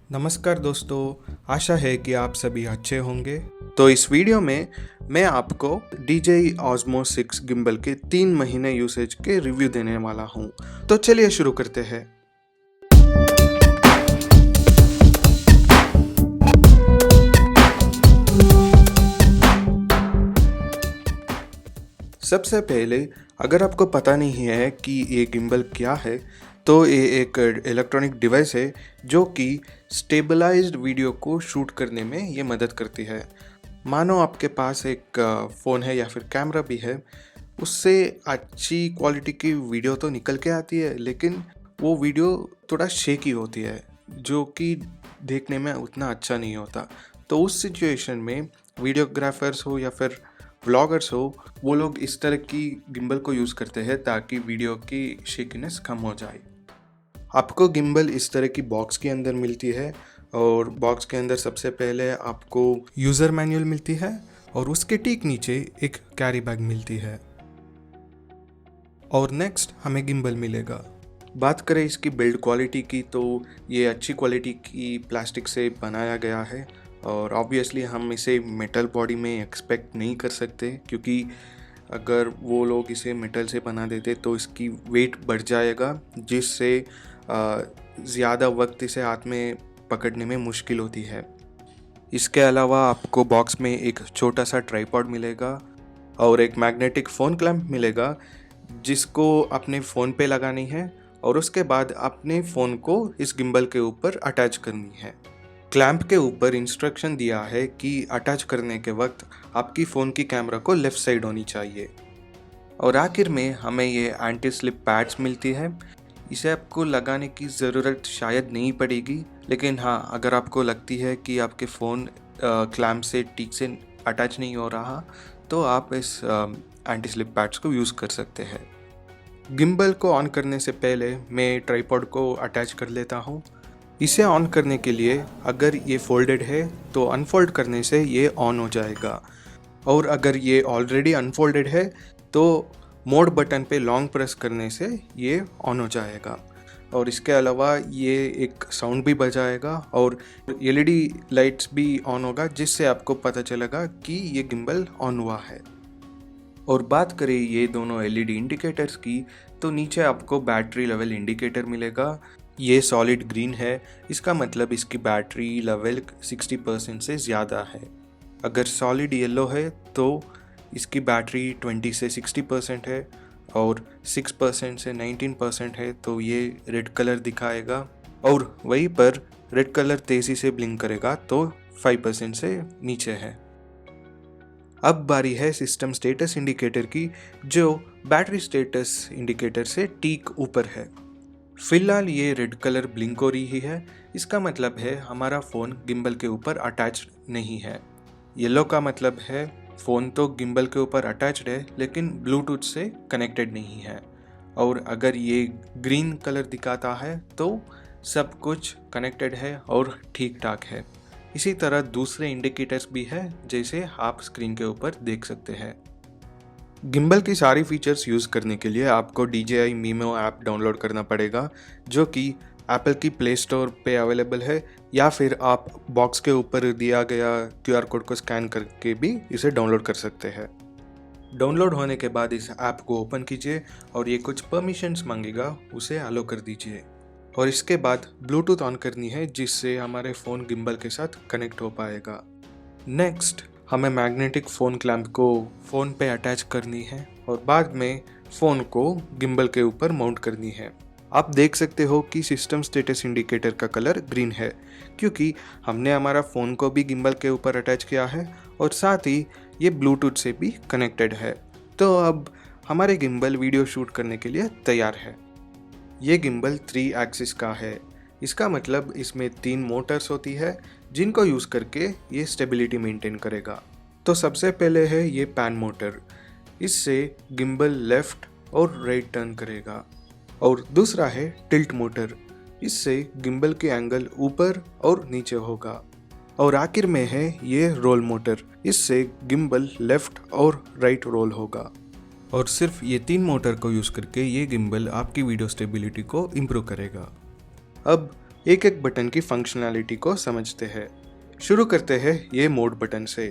नमस्कार दोस्तों, आशा है कि आप सभी अच्छे होंगे। तो इस वीडियो में मैं आपको DJI Osmo 6 गिम्बल के 3 महीने यूसेज के रिव्यू देने वाला हूं। तो चलिए शुरू करते हैं। सबसे पहले अगर आपको पता नहीं है कि ये गिम्बल क्या है, तो ये एक इलेक्ट्रॉनिक डिवाइस है जो कि स्टेबलाइज्ड वीडियो को शूट करने में ये मदद करती है। मानो आपके पास एक फ़ोन है या फिर कैमरा भी है, उससे अच्छी क्वालिटी की वीडियो तो निकल के आती है, लेकिन वो वीडियो थोड़ा शेकी होती है जो कि देखने में उतना अच्छा नहीं होता। तो उस सिचुएशन में वीडियोग्राफर्स हो या फिर व्लॉगर्स हो, वो लोग इस तरह की गिम्बल को यूज़ करते हैं ताकि वीडियो की शेकीनेस कम हो जाए। आपको गिम्बल इस तरह की बॉक्स के अंदर मिलती है और बॉक्स के अंदर सबसे पहले आपको यूज़र मैनुअल मिलती है और उसके ठीक नीचे एक कैरी बैग मिलती है और नेक्स्ट हमें गिम्बल मिलेगा। बात करें इसकी बिल्ड क्वालिटी की, तो ये अच्छी क्वालिटी की प्लास्टिक से बनाया गया है और ऑब्वियसली हम इसे मेटल बॉडी में एक्सपेक्ट नहीं कर सकते, क्योंकि अगर वो लोग इसे मेटल से बना देते तो इसकी वेट बढ़ जाएगा, जिससे ज़्यादा वक्त इसे हाथ में पकड़ने में मुश्किल होती है। इसके अलावा आपको बॉक्स में एक छोटा सा ट्राइपॉड मिलेगा और एक मैग्नेटिक फ़ोन क्लैंप मिलेगा जिसको अपने फ़ोन पे लगानी है और उसके बाद अपने फ़ोन को इस गिम्बल के ऊपर अटैच करनी है। क्लैंप के ऊपर इंस्ट्रक्शन दिया है कि अटैच करने के वक्त आपकी फ़ोन की कैमरा को लेफ़्ट साइड होनी चाहिए। और आखिर में हमें ये एंटी स्लिप पैड्स मिलती है। इसे आपको लगाने की ज़रूरत शायद नहीं पड़ेगी, लेकिन हाँ, अगर आपको लगती है कि आपके फ़ोन क्लैंप से ठीक से अटैच नहीं हो रहा, तो आप इस एंटी स्लिप पैड्स को यूज़ कर सकते हैं। गिम्बल को ऑन करने से पहले मैं ट्राइपॉड को अटैच कर लेता हूँ। इसे ऑन करने के लिए अगर ये फोल्डेड है तो अनफोल्ड करने से ये ऑन हो जाएगा, और अगर ये ऑलरेडी अनफोल्डेड है तो मोड बटन पे लॉन्ग प्रेस करने से ये ऑन हो जाएगा। और इसके अलावा ये एक साउंड भी बजाएगा और LED लाइट्स भी ऑन होगा, जिससे आपको पता चलेगा कि ये गिम्बल ऑन हुआ है। और बात करें ये दोनों LED इंडिकेटर्स की, तो नीचे आपको बैटरी लेवल इंडिकेटर मिलेगा। ये सॉलिड ग्रीन है, इसका मतलब इसकी बैटरी लेवल 60% से ज़्यादा है। अगर सॉलिड येलो है तो इसकी बैटरी 20 से 60% है, और 6% से 19% है तो ये रेड कलर दिखाएगा, और वहीं पर रेड कलर तेज़ी से ब्लिंक करेगा तो 5% से नीचे है। अब बारी है सिस्टम स्टेटस इंडिकेटर की, जो बैटरी स्टेटस इंडिकेटर से ठीक ऊपर है। फिलहाल ये रेड कलर ब्लिंक हो रही है, इसका मतलब है हमारा फ़ोन गिम्बल के ऊपर अटैच नहीं है। येलो का मतलब है फ़ोन तो गिम्बल के ऊपर अटैच्ड है लेकिन ब्लूटूथ से कनेक्टेड नहीं है। और अगर ये ग्रीन कलर दिखाता है तो सब कुछ कनेक्टेड है और ठीक ठाक है। इसी तरह दूसरे इंडिकेटर्स भी है, जैसे आप स्क्रीन के ऊपर देख सकते हैं। गिम्बल की सारी फीचर्स यूज़ करने के लिए आपको DJI Mimo ऐप डाउनलोड करना पड़ेगा, जो कि एप्पल की प्ले स्टोर पे अवेलेबल है, या फिर आप बॉक्स के ऊपर दिया गया QR कोड को स्कैन करके भी इसे डाउनलोड कर सकते हैं। डाउनलोड होने के बाद इस ऐप को ओपन कीजिए और ये कुछ परमिशंस मांगेगा, उसे अलो कर दीजिए। और इसके बाद ब्लूटूथ ऑन करनी है, जिससे हमारे फ़ोन गिम्बल के साथ कनेक्ट हो पाएगा। नेक्स्ट हमें मैग्नेटिक फ़ोन क्लैंप को फ़ोन पे अटैच करनी है और बाद में फ़ोन को गिम्बल के ऊपर माउंट करनी है। आप देख सकते हो कि सिस्टम स्टेटस इंडिकेटर का कलर ग्रीन है, क्योंकि हमने हमारा फ़ोन को भी गिम्बल के ऊपर अटैच किया है और साथ ही ये ब्लूटूथ से भी कनेक्टेड है। तो अब हमारे गिम्बल वीडियो शूट करने के लिए तैयार है। ये गिम्बल 3 एक्सिस का है, इसका मतलब इसमें 3 मोटर्स होती है जिनको यूज़ करके ये स्टेबिलिटी मेंटेन करेगा। तो सबसे पहले है ये पैन मोटर, इससे गिम्बल लेफ़्ट और राइट टर्न करेगा। और दूसरा है टिल्ट मोटर, इससे गिम्बल के एंगल ऊपर और नीचे होगा। और आखिर में है ये रोल मोटर, इससे गिम्बल लेफ़्ट और राइट रोल होगा। और सिर्फ ये 3 मोटर को यूज़ करके ये गिम्बल आपकी वीडियो स्टेबिलिटी को इम्प्रूव करेगा। अब एक एक बटन की फंक्शनैलिटी को समझते हैं। शुरू करते हैं ये मोड बटन से।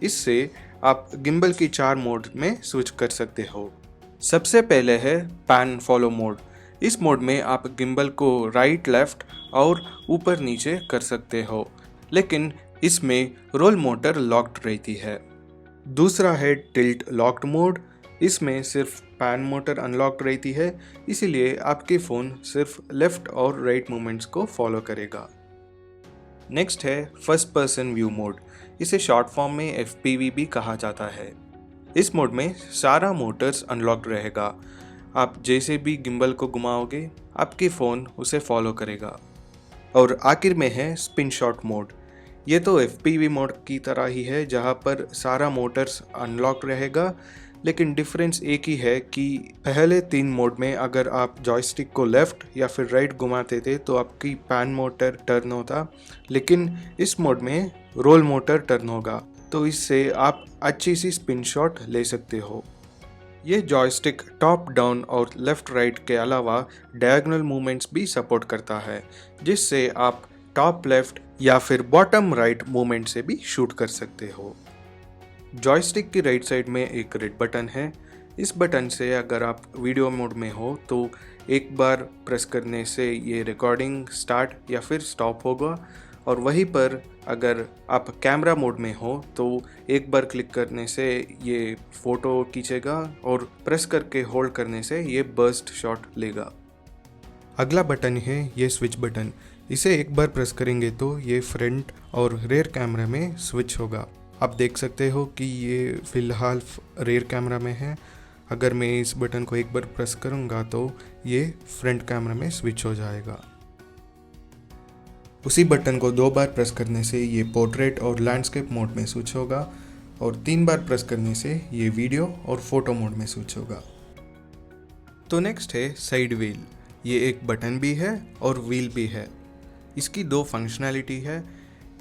इससे आप गिम्बल की 4 मोड में स्विच कर सकते हो। सबसे पहले है पैन फॉलो मोड। इस मोड में आप गिम्बल को राइट लेफ्ट और ऊपर नीचे कर सकते हो, लेकिन इसमें रोल मोटर लॉक्ड रहती है। दूसरा है टिल्ट लॉक्ड मोड। इसमें सिर्फ पैन मोटर अनलॉक्ड रहती है, इसीलिए आपके फ़ोन सिर्फ लेफ्ट और राइट मूवमेंट्स को फॉलो करेगा। नेक्स्ट है फर्स्ट पर्सन व्यू मोड। इसे शॉर्ट फॉर्म में FPV भी कहा जाता है। इस मोड में सारा मोटर्स अनलॉक्ड रहेगा। आप जैसे भी गिम्बल को घुमाओगे, आपके फ़ोन उसे फॉलो करेगा। और आखिर में है स्पिन शॉट मोड। ये तो FPV मोड की तरह ही है, जहाँ पर सारा मोटर्स अनलॉक रहेगा, लेकिन डिफरेंस एक ही है कि पहले 3 मोड में अगर आप जॉयस्टिक को लेफ्ट या फिर राइट घुमाते थे तो आपकी पैन मोटर टर्न होता, लेकिन इस मोड में रोल मोटर टर्न होगा, तो इससे आप अच्छी सी स्पिन शॉट ले सकते हो। ये जॉयस्टिक टॉप डाउन और लेफ्ट राइट के अलावा डायगोनल मूवमेंट्स भी सपोर्ट करता है, जिससे आप टॉप लेफ्ट या फिर बॉटम राइट मूवमेंट से भी शूट कर सकते हो। जॉयस्टिक की राइट साइड में एक रेड बटन है। इस बटन से अगर आप वीडियो मोड में हो तो एक बार प्रेस करने से ये रिकॉर्डिंग स्टार्ट या फिर स्टॉप होगा, और वहीं पर अगर आप कैमरा मोड में हो तो एक बार क्लिक करने से ये फ़ोटो खींचेगा और प्रेस करके होल्ड करने से ये बर्स्ट शॉट लेगा। अगला बटन है ये स्विच बटन। इसे एक बार प्रेस करेंगे तो ये फ्रंट और रेयर कैमरा में स्विच होगा। आप देख सकते हो कि ये फ़िलहाल रेयर कैमरा में है। अगर मैं इस बटन को एक बार प्रेस करूँगा तो ये फ्रंट कैमरा में स्विच हो जाएगा। उसी बटन को 2 बार प्रेस करने से ये पोर्ट्रेट और लैंडस्केप मोड में स्विच होगा, और 3 बार प्रेस करने से ये वीडियो और फोटो मोड में स्विच होगा। तो नेक्स्ट है साइड व्हील। ये एक बटन भी है और व्हील भी है। इसकी 2 फंक्शनैलिटी है।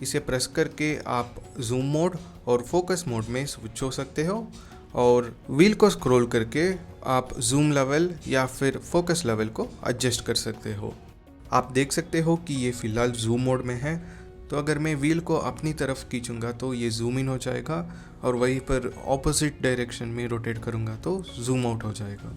इसे प्रेस करके आप जूम मोड और फोकस मोड में स्विच हो सकते हो, और व्हील को स्क्रॉल करके आप जूम लेवल या फिर फोकस लेवल को एडजस्ट कर सकते हो। आप देख सकते हो कि ये फ़िलहाल जूम मोड में है, तो अगर मैं व्हील को अपनी तरफ खींचूंगा तो ये जूम इन हो जाएगा, और वहीं पर ऑपोजिट डायरेक्शन में रोटेट करूंगा तो जूम आउट हो जाएगा।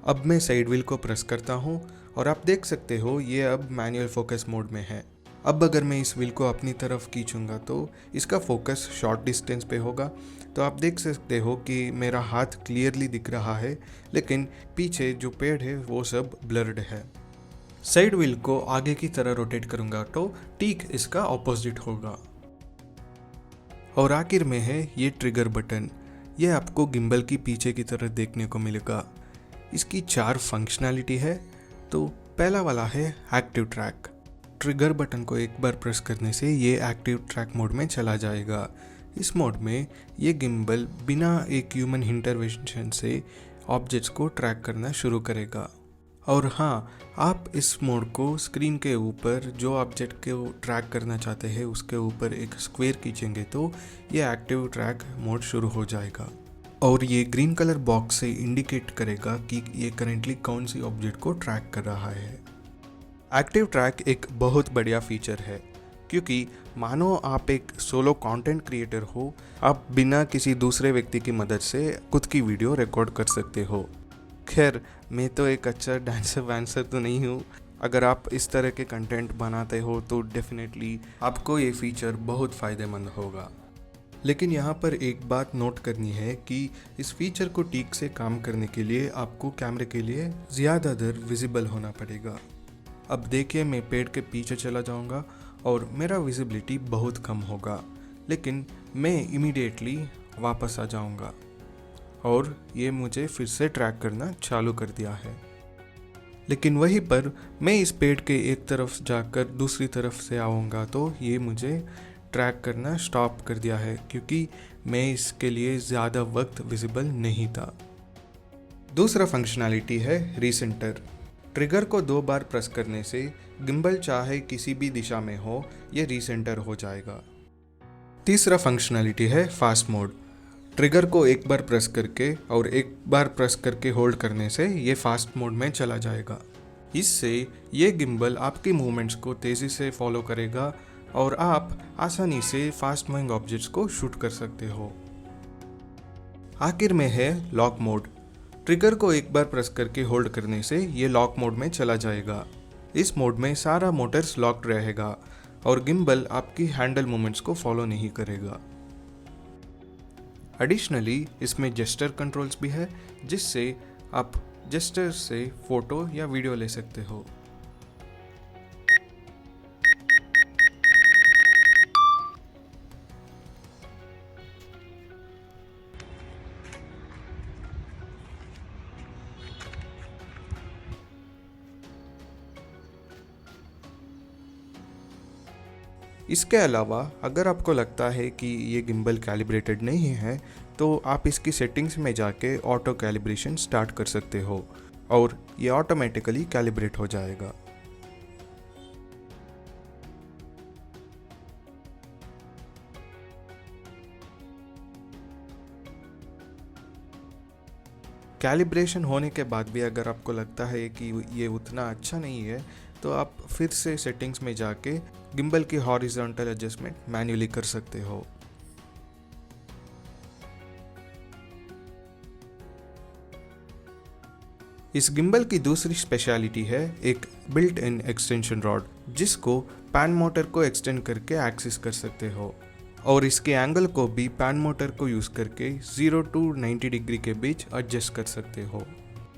अब मैं साइड व्हील को प्रेस करता हूँ और आप देख सकते हो ये अब मैनुअल फोकस मोड में है। अब अगर मैं इस व्हील को अपनी तरफ खींचूंगा तो इसका फोकस शॉर्ट डिस्टेंस पे होगा, तो आप देख सकते हो कि मेरा हाथ क्लियरली दिख रहा है, लेकिन पीछे जो पेड़ है वो सब ब्लर्ड है। साइड व्हील को आगे की तरह रोटेट करूंगा तो ठीक इसका ऑपोजिट होगा। और आखिर में है ये ट्रिगर बटन। ये आपको गिम्बल की पीछे की तरह देखने को मिलेगा। इसकी 4 फंक्शनैलिटी है। तो पहला वाला है एक्टिव ट्रैक। ट्रिगर बटन को एक बार प्रेस करने से ये एक्टिव ट्रैक मोड में चला जाएगा। इस मोड में ये गिम्बल बिना एक ह्यूमन इंटरवेंशन से ऑब्जेक्ट्स को ट्रैक करना शुरू करेगा। और हाँ, आप इस मोड को स्क्रीन के ऊपर जो ऑब्जेक्ट को ट्रैक करना चाहते हैं उसके ऊपर एक स्क्वायर खींचेंगे तो ये एक्टिव ट्रैक मोड शुरू हो जाएगा, और ये ग्रीन कलर बॉक्स से इंडिकेट करेगा कि ये करेंटली कौन सी ऑब्जेक्ट को ट्रैक कर रहा है। एक्टिव ट्रैक एक बहुत बढ़िया फीचर है, क्योंकि मानो आप एक सोलो कंटेंट क्रिएटर हो, आप बिना किसी दूसरे व्यक्ति की मदद से खुद की वीडियो रिकॉर्ड कर सकते हो। खैर, मैं तो एक अच्छा डांसर वांसर तो नहीं हूँ। अगर आप इस तरह के कंटेंट बनाते हो तो डेफिनेटली आपको ये फीचर बहुत फ़ायदेमंद होगा। लेकिन यहाँ पर एक बात नोट करनी है कि इस फीचर को ठीक से काम करने के लिए आपको कैमरे के लिए ज़्यादा देर विजिबल होना पड़ेगा। अब देखिए, मैं पेड़ के पीछे चला जाऊँगा और मेरा विजिबिलिटी बहुत कम होगा, लेकिन मैं इमीडिएटली वापस आ जाऊँगा और ये मुझे फिर से ट्रैक करना चालू कर दिया है। लेकिन वहीं पर मैं इस पेड़ के एक तरफ जाकर दूसरी तरफ से आऊँगा तो ये मुझे ट्रैक करना स्टॉप कर दिया है, क्योंकि मैं इसके लिए ज़्यादा वक्त विजिबल नहीं था। दूसरा फंक्शनैलिटी है रीसेंटर। ट्रिगर को 2 बार प्रेस करने से गिम्बल चाहे किसी भी दिशा में हो, ये रीसेंटर हो जाएगा। तीसरा फंक्शनैलिटी है फास्ट मोड। ट्रिगर को एक बार प्रेस करके और एक बार प्रेस करके होल्ड करने से ये फास्ट मोड में चला जाएगा। इससे ये गिम्बल आपकी मूवमेंट्स को तेज़ी से फॉलो करेगा और आप आसानी से फास्ट मूविंग ऑब्जेक्ट्स को शूट कर सकते हो। आखिर में है लॉक मोड। ट्रिगर को एक बार प्रेस करके होल्ड करने से ये लॉक मोड में चला जाएगा। इस मोड में सारा मोटर्स लॉक्ड रहेगा और गिम्बल आपकी हैंडल मूवमेंट्स को फॉलो नहीं करेगा। एडिशनली इसमें जेस्चर कंट्रोल्स भी है, जिससे आप जेस्चर से फोटो या वीडियो ले सकते हो। इसके अलावा अगर आपको लगता है कि ये गिम्बल कैलिब्रेटेड नहीं है तो आप इसकी सेटिंग्स में जाके ऑटो कैलिब्रेशन स्टार्ट कर सकते हो और ये ऑटोमेटिकली कैलिब्रेट हो जाएगा। कैलिब्रेशन होने के बाद भी अगर आपको लगता है कि ये उतना अच्छा नहीं है तो आप फिर से सेटिंग्स में जाके गिम्बल की हॉरिजॉन्टल एडजस्टमेंट मैन्युअली कर सकते हो। इस गिम्बल की दूसरी स्पेशलिटी है एक बिल्ट इन एक्सटेंशन रॉड, जिसको पैन मोटर को एक्सटेंड करके एक्सेस कर सकते हो और इसके एंगल को भी पैन मोटर को यूज़ करके 0 to 90 डिग्री के बीच एडजस्ट कर सकते हो,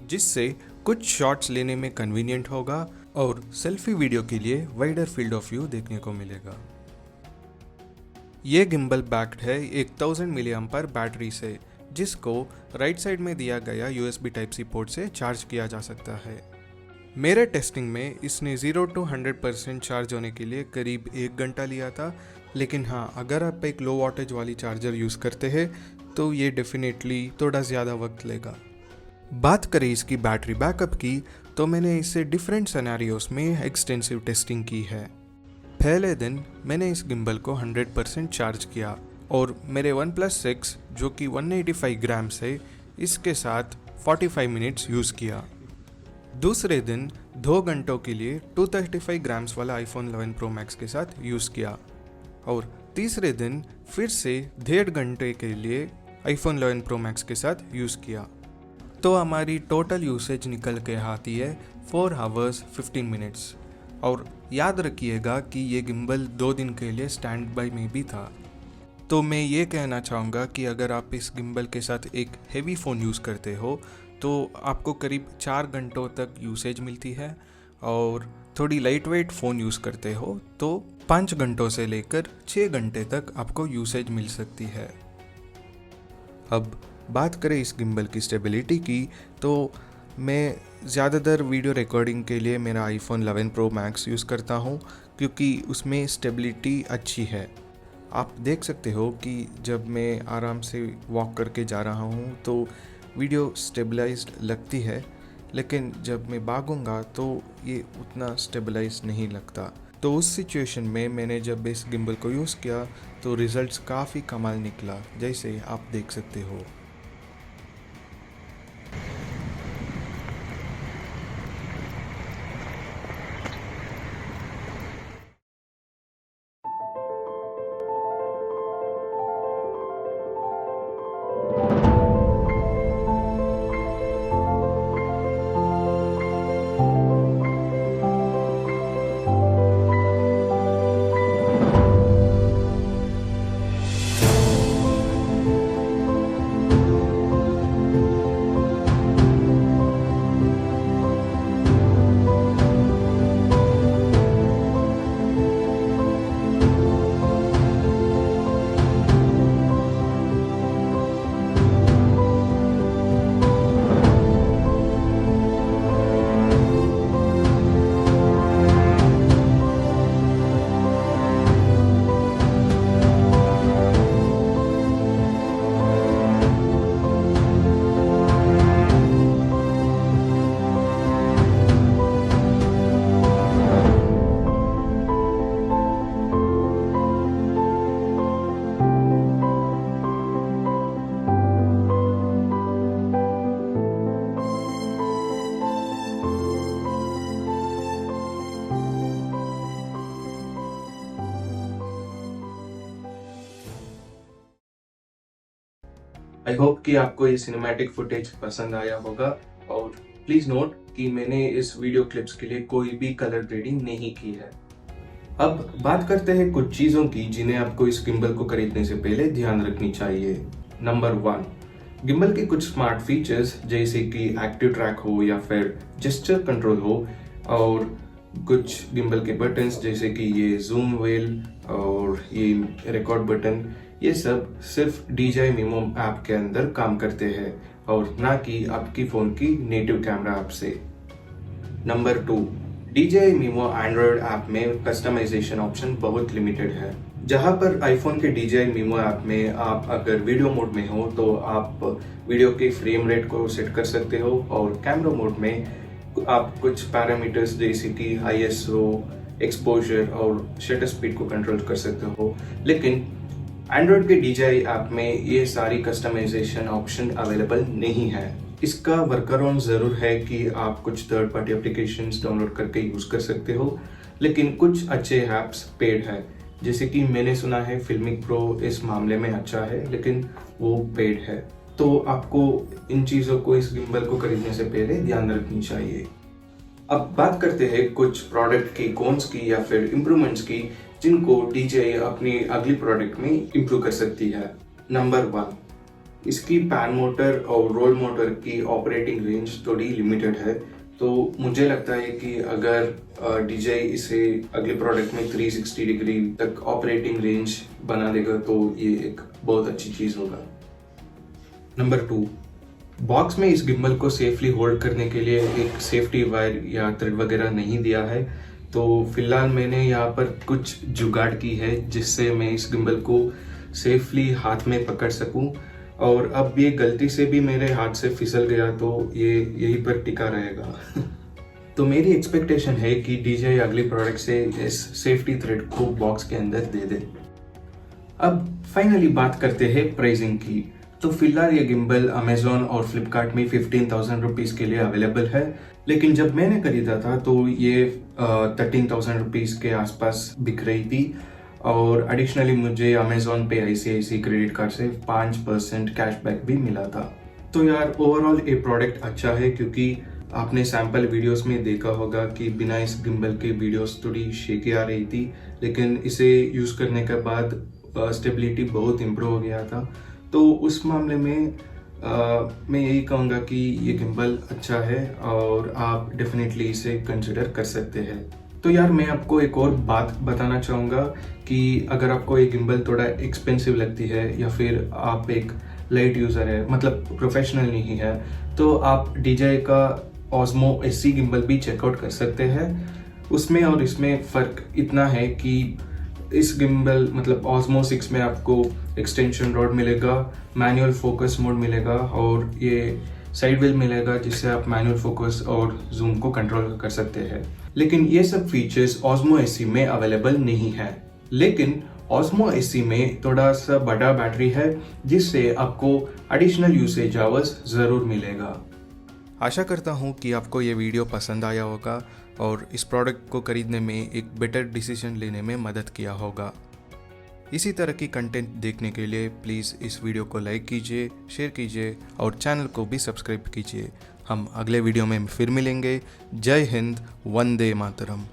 जिससे कुछ शॉट्स लेने में कन्वीनियंट होगा और सेल्फी वीडियो के लिए वाइडर फील्ड ऑफ व्यू देखने को मिलेगा। ये गिम्बल बैक्ड है 1000 मिली एम्पर बैटरी से, जिसको राइट साइड में दिया गया USB Type-C पोर्ट से चार्ज किया जा सकता है। मेरे टेस्टिंग में इसने 0 to 100% चार्ज होने के लिए करीब 1 घंटा लिया था, लेकिन हाँ, अगर आप एक लो वॉटेज वाली चार्जर यूज़ करते हैं तो ये डेफिनेटली थोड़ा ज़्यादा वक्त लेगा। बात करें इसकी बैटरी बैकअप की तो मैंने इसे डिफरेंट सिनेरियोस में एक्सटेंसिव टेस्टिंग की है। पहले दिन मैंने इस गिम्बल को 100% चार्ज किया और मेरे OnePlus 6 जो कि 185 ग्राम्स है इसके साथ 45 मिनट्स यूज़ किया। दूसरे दिन 2 घंटों के लिए 235 ग्राम्स वाला iPhone 11 Pro Max के साथ यूज़ किया और तीसरे दिन फिर से 1.5 घंटे के लिए iPhone 11 Pro Max के साथ यूज़ किया। तो हमारी टोटल यूसेज निकल के आती है 4 hours 15 मिनट्स। और याद रखिएगा कि ये गिम्बल 2 दिन के लिए स्टैंड बाई में भी था। तो मैं ये कहना चाहूँगा कि अगर आप इस गिम्बल के साथ एक हेवी फ़ोन यूज़ करते हो तो आपको करीब 4 घंटों तक यूसेज मिलती है और थोड़ी लाइट वेट फ़ोन यूज़ करते हो तो 5 घंटों से लेकर 6 घंटे तक आपको यूसेज मिल सकती है। अब बात करें इस गिम्बल की स्टेबिलिटी की तो मैं ज़्यादातर वीडियो रिकॉर्डिंग के लिए मेरा iPhone 11 Pro Max यूज़ करता हूँ क्योंकि उसमें स्टेबिलिटी अच्छी है। आप देख सकते हो कि जब मैं आराम से वॉक करके जा रहा हूँ तो वीडियो स्टेबलाइज्ड लगती है, लेकिन जब मैं भागूंगा तो ये उतना स्टेबलाइज नहीं लगता। तो उस सिचुएशन में मैंने जब इस गिम्बल को यूज़ किया तो रिज़ल्ट्स काफ़ी कमाल निकला, जैसे आप देख सकते हो। आई होप कि आपको ये सिनेमैटिक फुटेज पसंद आया होगा और प्लीज नोट कि मैंने इस वीडियो क्लिप्स के लिए कोई भी कलर ग्रेडिंग नहीं की है। अब बात करते हैं कुछ चीज़ों की जिन्हें आपको इस गिम्बल को खरीदने से पहले ध्यान रखनी चाहिए। नंबर 1, गिम्बल के कुछ स्मार्ट फीचर्स जैसे कि एक्टिव ट्रैक हो या फिर जेस्चर कंट्रोल हो, और कुछ गिम्बल के बटन्स जैसे कि ये जूम व्हील और ये रिकॉर्ड बटन, ये सब सिर्फ DJI Mimo ऐप के अंदर काम करते हैं और ना कि आपकी फ़ोन की नेटिव कैमरा ऐप से। Number 2, DJI Mimo Android app में कस्टमाइजेशन ऑप्शन बहुत लिमिटेड है। जहां पर आईफोन के DJI Mimo ऐप में आप अगर वीडियो मोड में हो तो आप वीडियो के फ्रेम रेट को सेट कर सकते हो, और कैमरा मोड में आप कुछ पैरामीटर्स जैसे कि ISO, एक्सपोजर और शटर स्पीड को कंट्रोल कर सकते हो। लेकिन एंड्रॉयड के DJI ऐप में ये सारी कस्टमाइजेशन ऑप्शन अवेलेबल नहीं है। इसका वर्कअराउंड ज़रूर है कि आप कुछ थर्ड पार्टी एप्लीकेशंस डाउनलोड करके यूज़ कर सकते हो, लेकिन कुछ अच्छे ऐप्स पेड है, जैसे कि मैंने सुना है फिल्मिक प्रो इस मामले में अच्छा है, लेकिन वो पेड है। तो आपको इन चीज़ों को, इस गिम्बल को खरीदने से पहले ध्यान रखनी चाहिए। अब बात करते हैं कुछ प्रोडक्ट की कॉन्स की या फिर इम्प्रूवमेंट्स की जिनको DJI अपनी अगली प्रोडक्ट में इम्प्रूव कर सकती है। नंबर 1, इसकी पैन मोटर और रोल मोटर की ऑपरेटिंग रेंज थोड़ी लिमिटेड है, तो मुझे लगता है कि अगर DJI इसे अगले प्रोडक्ट में 360 डिग्री तक ऑपरेटिंग रेंज बना देगा तो ये एक बहुत अच्छी चीज़ होगा। नंबर 2, बॉक्स में इस गिम्बल को सेफली होल्ड करने के लिए एक सेफ्टी वायर या थ्रेड वगैरह नहीं दिया है, तो फिलहाल मैंने यहाँ पर कुछ जुगाड़ की है जिससे मैं इस गिम्बल को सेफली हाथ में पकड़ सकूं, और अब ये गलती से भी मेरे हाथ से फिसल गया तो ये यहीं पर टिका रहेगा। तो मेरी एक्सपेक्टेशन है कि DJI अगली प्रोडक्ट से इस सेफ्टी थ्रेड को बॉक्स के अंदर दे दे। अब फाइनली बात करते हैं प्राइसिंग की। तो फिलहाल ये गिम्बल अमेजोन और फ्लिपकार्ट में 15,000 रुपीज़ के लिए अवेलेबल है, लेकिन जब मैंने खरीदा था तो ये 13,000 रुपीज़ के आसपास बिक रही थी, और एडिशनली मुझे अमेजोन पे ICICI क्रेडिट कार्ड से 5% कैशबैक भी मिला था। तो यार ओवरऑल ये प्रोडक्ट अच्छा है, क्योंकि आपने सैम्पल वीडियोस में देखा होगा कि बिना इस गिम्बल के वीडियोस थोड़ी शेकी आ रही थी, लेकिन इसे यूज़ करने के बाद स्टेबिलिटी बहुत इम्प्रूव हो गया था। तो उस मामले में मैं यही कहूँगा कि ये गिम्बल अच्छा है और आप डेफिनेटली इसे कंसिडर कर सकते हैं। तो यार मैं आपको एक और बात बताना चाहूँगा कि अगर आपको ये गिम्बल थोड़ा एक्सपेंसिव लगती है या फिर आप एक लाइट यूज़र है, मतलब प्रोफेशनल नहीं है, तो आप DJI का Osmo SC गिम्बल भी चेकआउट कर सकते हैं। उसमें और इसमें फ़र्क इतना है कि इस गिम्बल मतलब Osmo 6 में आपको एक्सटेंशन रॉड मिलेगा, मैनुअल फोकस मोड मिलेगा और ये साइड व्हील मिलेगा जिससे आप मैनुअल फोकस और जूम को कंट्रोल कर सकते हैं। लेकिन ये सब फीचर्स Osmo SC में अवेलेबल नहीं है। लेकिन Osmo SC में थोड़ा सा बड़ा बैटरी है जिससे आपको एडिशनल यूसेज आवर्स ज़रूर मिलेगा। आशा करता हूँ कि आपको ये वीडियो पसंद आया होगा और इस प्रोडक्ट को खरीदने में एक बेटर डिसीजन लेने में मदद किया होगा। इसी तरह की कंटेंट देखने के लिए प्लीज़ इस वीडियो को लाइक कीजिए, शेयर कीजिए और चैनल को भी सब्सक्राइब कीजिए। हम अगले वीडियो में फिर मिलेंगे। जय हिंद, वंदे मातरम।